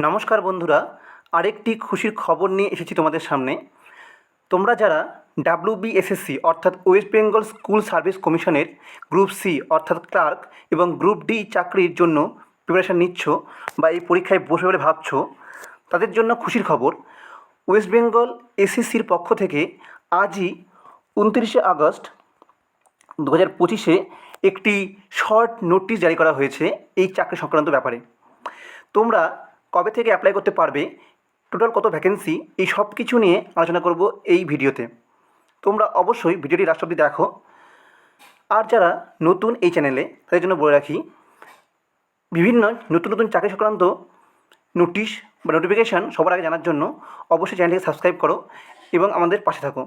নমস্কার বন্ধুরা, আরেকটি খুশির খবর নিয়ে এসেছি তোমাদের সামনে। তোমরা যারা WBSSC অর্থাৎ ওয়েস্ট বেঙ্গল স্কুল সার্ভিস কমিশনের গ্রুপ সি অর্থাৎ ক্লার্ক এবং গ্রুপ ডি চাকরির জন্য প্রিপারেশান নিচ্ছ বা এই পরীক্ষায় বসবে বলে ভাবছো, তাদের জন্য খুশির খবর। ওয়েস্ট বেঙ্গল এসএসসির পক্ষ থেকে আজই 29শে আগস্ট 2025 একটি শর্ট নোটিশ জারি করা হয়েছে এই চাকরি সংক্রান্ত ব্যাপারে। তোমরা কবে থেকে অ্যাপ্লাই করতে পারবে, টোটাল কত ভ্যাকেন্সি, এই সব কিছু নিয়ে আলোচনা করব এই ভিডিওতে। তোমরা অবশ্যই ভিডিওটি লাস্ট অবধি দেখো। আর যারা নতুন এই চ্যানেলে, তাদের জন্য বলে রাখি, বিভিন্ন নতুন নতুন চাকরি সংক্রান্ত নোটিশ বা নোটিফিকেশান সবার আগে জানার জন্য অবশ্যই চ্যানেলটিকে সাবস্ক্রাইব করো এবং আমাদের পাশে থাকো।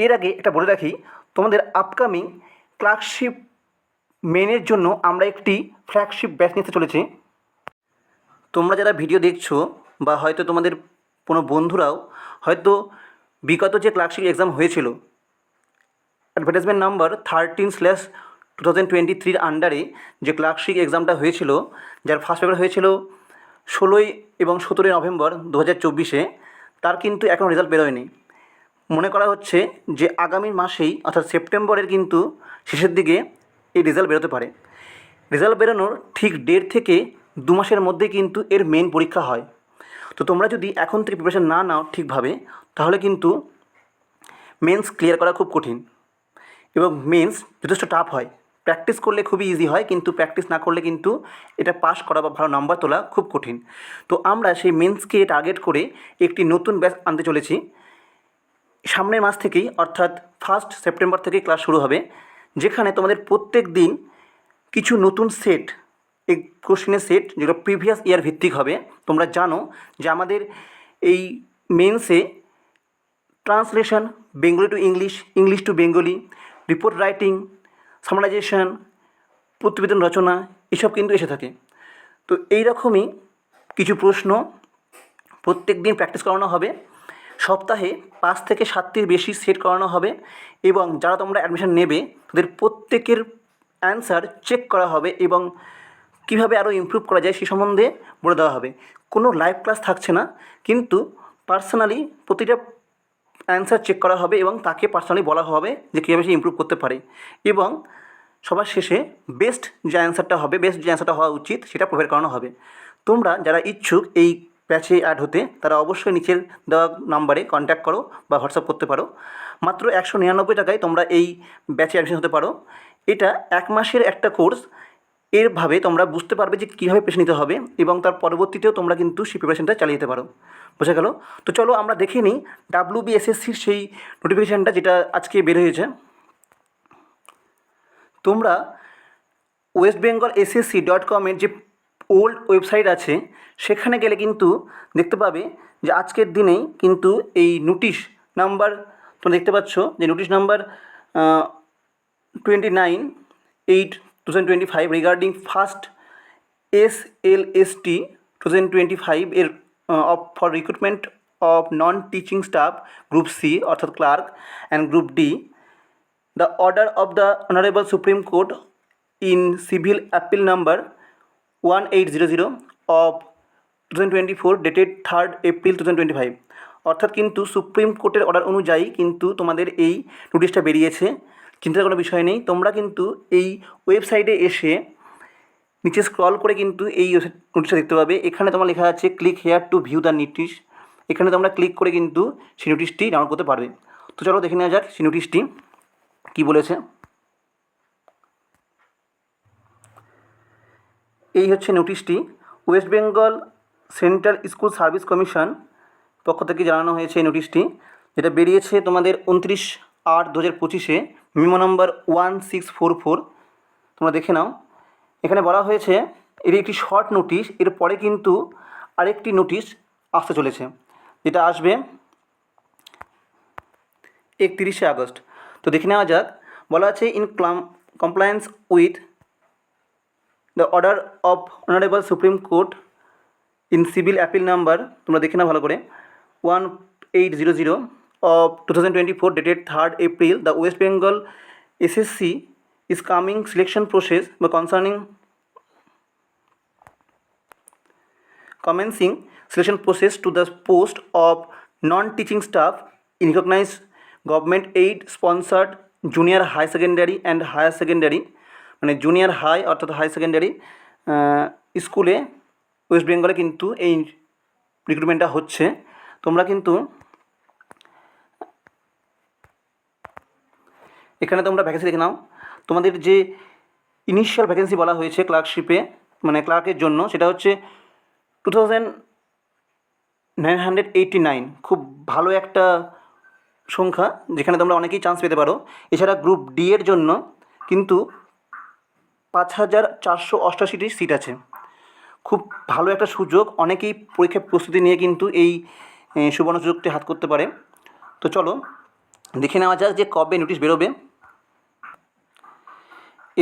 এর আগে একটা বলে রাখি, তোমাদের আপকামিং ক্লার্কশিপ মেনের জন্য আমরা একটি ফ্ল্যাগশিপ ব্যাচ নিতে চলেছি। তোমরা যারা ভিডিও দেখছো বা হয়তো তোমাদের কোনো বন্ধুরাও হয়তো বিগত যে ক্লার্কশিপ এক্সাম হয়েছিল, অ্যাডভার্টাইজমেন্ট নাম্বার 13/2023 আন্ডারে যে ক্লার্কশিপ এক্সামটা হয়েছিল, যার ফার্স্ট পেপার হয়েছিল 16 এবং 17 নভেম্বর 2024, তার কিন্তু এখনও রেজাল্ট বেরোয়নি। মনে করা হচ্ছে যে আগামী মাসেই অর্থাৎ সেপ্টেম্বরের কিন্তু শেষের দিকে এই রেজাল্ট বেরোতে পারে। রেজাল্ট বেরোনোর ঠিক 1.5 থেকে 2 মাসের মধ্যে কিন্তু এর মেন পরীক্ষা হয়। তো তোমরা যদি এখন থেকে প্রিপারেশান না নাও ঠিকভাবে, তাহলে কিন্তু মেন্স ক্লিয়ার করা খুব কঠিন এবং মেন্স যথেষ্ট টাফ হয়। প্র্যাকটিস করলে খুবই ইজি হয়, কিন্তু প্র্যাকটিস না করলে কিন্তু এটা পাস করা বা ভালো নাম্বার তোলা খুব কঠিন। তো আমরা সেই মেন্সকে টার্গেট করে একটি নতুন ব্যাচ আনতে চলেছি। সামনের মাস থেকেই অর্থাৎ 1 সেপ্টেম্বর থেকে ক্লাস শুরু হবে, যেখানে তোমাদের প্রত্যেক দিন কিছু নতুন সেট, এই কোশ্চেনের সেট যেগুলো প্রিভিয়াস ইয়ার ভিত্তিক হবে। তোমরা জানো যে আমাদের এই মেন্সে translation, Bengali to English, English to Bengali, report writing, summarization, প্রতিবেদন রচনা, এসব কিন্তু এসে থাকে। তো এই রকমই কিছু প্রশ্ন প্রত্যেক দিন প্র্যাকটিস করানো হবে। সপ্তাহে 5 থেকে 7টির বেশি সেট করানো হবে এবং যারা তোমরা অ্যাডমিশন নেবে তাদের প্রত্যেকের অ্যান্সার চেক করা হবে এবং কীভাবে আরও ইমপ্রুভ করা যায় সে সম্বন্ধে বলে দেওয়া হবে। কোনো লাইভ ক্লাস থাকছে না, কিন্তু পার্সোনালি প্রতিটা অ্যান্সার চেক করা হবে এবং তাকে পার্সোনালি বলা হবে যে কীভাবে সে ইমপ্রুভ করতে পারে এবং সবার শেষে বেস্ট যে অ্যান্সারটা হবে, বেস্ট যে অ্যান্সারটা হওয়া উচিত সেটা প্রোভাইড করানো হবে। তোমরা যারা ইচ্ছুক এই ব্যাচে অ্যাড হতে, তারা অবশ্যই নিচের দেওয়া নাম্বারে কন্ট্যাক্ট করো বা হোয়াটসঅ্যাপ করতে পারো। মাত্র 199 টাকায় তোমরা এই ব্যাচে অ্যাডমিশন হতে পারো। এটা 1 মাসের একটা কোর্স। এরভাবে তোমরা বুঝতে পারবে যে কীভাবে পেশে নিতে হবে এবং তার পরবর্তীতেও তোমরা কিন্তু সেই প্রিপারেশনটা চালিয়ে যেতে পারো। বোঝা গেল? তো চলো আমরা দেখে নিই WBSSCর সেই নোটিফিকেশানটা যেটা আজকে বের হয়েছে। তোমরা westbengalssc.com যে ওল্ড ওয়েবসাইট আছে, সেখানে গেলে কিন্তু দেখতে পাবে যে আজকের দিনেই কিন্তু এই নোটিশ নাম্বার তোমরা দেখতে পাচ্ছ, যে notice number 29/8/2025 regarding first SLST 2025 এর for recruitment of non teaching staff group C অর্থাৎ clerk and group D, the order of the Honorable Supreme Court in Civil Appeal number 1800 of 2024 dated 3rd April 2025, অর্থাৎ কিন্তু supreme কোর্টের order অনুযায়ী কিন্তু তোমাদের এই নোটিশটা বেরিয়েছে। চিন্তার কোনো বিষয় নেই। তোমরা কিন্তু এই ওয়েবসাইটে এসে নিচে স্ক্রল করে কিন্তু এই নোটিশটা দেখতে পাবে। এখানে তোমার লেখা আছে click here two view the notice. এখানে তোমরা ক্লিক করে কিন্তু সেই নোটিশটি ডাউনলোড করতে পারবে। তো চলো দেখে নেওয়া যাক সেই নোটিশটি কী বলেছে। এই হচ্ছে নোটিশটি। West Bengal central school service commission পক্ষ থেকে জানানো হয়েছে এই নোটিশটি, যেটা বেরিয়েছে তোমাদের 29/8/2025, মেমো নম্বর 1644। তোমরা দেখে নাও। এখানে বলা হয়েছে এর একটি শর্ট নোটিশ, এরপরে কিন্তু আরেকটি নোটিশ আসতে চলেছে, যেটা আসবে 31শে আগস্ট। তো দেখে নেওয়া যাক। বলা আছে in compliance with the order of honourable supreme court in civil appeal number, তোমরা দেখে নাও ভালো করে, 1800 of 2024 dated 3rd April, the West Bengal SSC is coming selection process by commencing selection process to the post of non-teaching staff in recognized government aid sponsored junior high secondary and higher secondary মানে junior high অর্থাৎ high secondary স্কুলে West বেঙ্গলে কিন্তু এই রিক্রুটমেন্টটা হচ্ছে। তোমরা কিন্তু এখানে তোমরা ভ্যাকেন্সি দেখে নাও। তোমাদের যে ইনিশিয়াল ভ্যাকেন্সি বলা হয়েছে ক্লার্কশিপে মানে ক্লার্কের জন্য সেটা হচ্ছে 2989, খুব ভালো একটা সংখ্যা যেখানে তোমরা অনেকেই চান্স পেতে পারো। এছাড়া গ্রুপ ডি এর জন্য কিন্তু 5488টি সিট আছে। খুব ভালো একটা সুযোগ, অনেকেই পরীক্ষার প্রস্তুতি নিয়ে কিন্তু এই সুবর্ণ সুযোগটি হাত করতে পারে। তো চলো দেখে নেওয়া যাক যে কবে নোটিশ বেরোবে।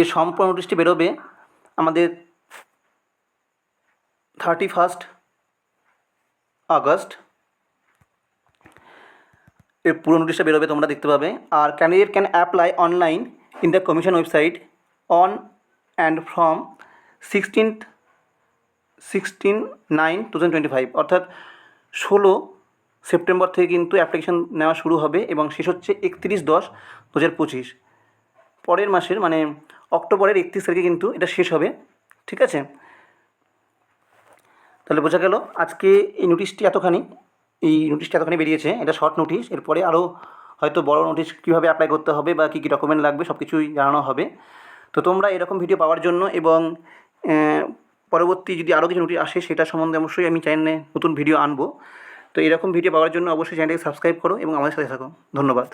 এর সম্পূর্ণ নোটিশটি বেরোবে আমাদের 31 আগস্ট। এর পুরো নোটিশটা বেরোবে, তোমরা দেখতে পাবে। আর candidate can apply online in the commission website on and from 16/9/2025, অর্থাৎ 16 সেপ্টেম্বর থেকে কিন্তু অ্যাপ্লিকেশন নেওয়া শুরু হবে এবং শেষ হচ্ছে 31/10/2025। পরের মাসের মানে অক্টোবরের 31 তারিখে কিন্তু এটা শেষ হবে। ঠিক আছে, তাহলে বোঝা গেল আজকে এই নোটিশটি এতখানি বেরিয়েছে। এটা শর্ট নোটিশ, এরপরে আরও হয়তো বড় নোটিশ কীভাবে অ্যাপ্লাই করতে হবে বা কী কী ডকুমেন্ট লাগবে সব কিছুই জানানো হবে। তো তোমরা এরকম ভিডিও পাওয়ার জন্য এবং পরবর্তী যদি আরও কিছু নোটিশ আসে সেটা সম্বন্ধে অবশ্যই আমি চ্যানেলে নতুন ভিডিও আনবো। তো এরকম ভিডিও পাওয়ার জন্য অবশ্যই চ্যানেলটাকে সাবস্ক্রাইব করো এবং আমাদের সাথে থাকো। ধন্যবাদ।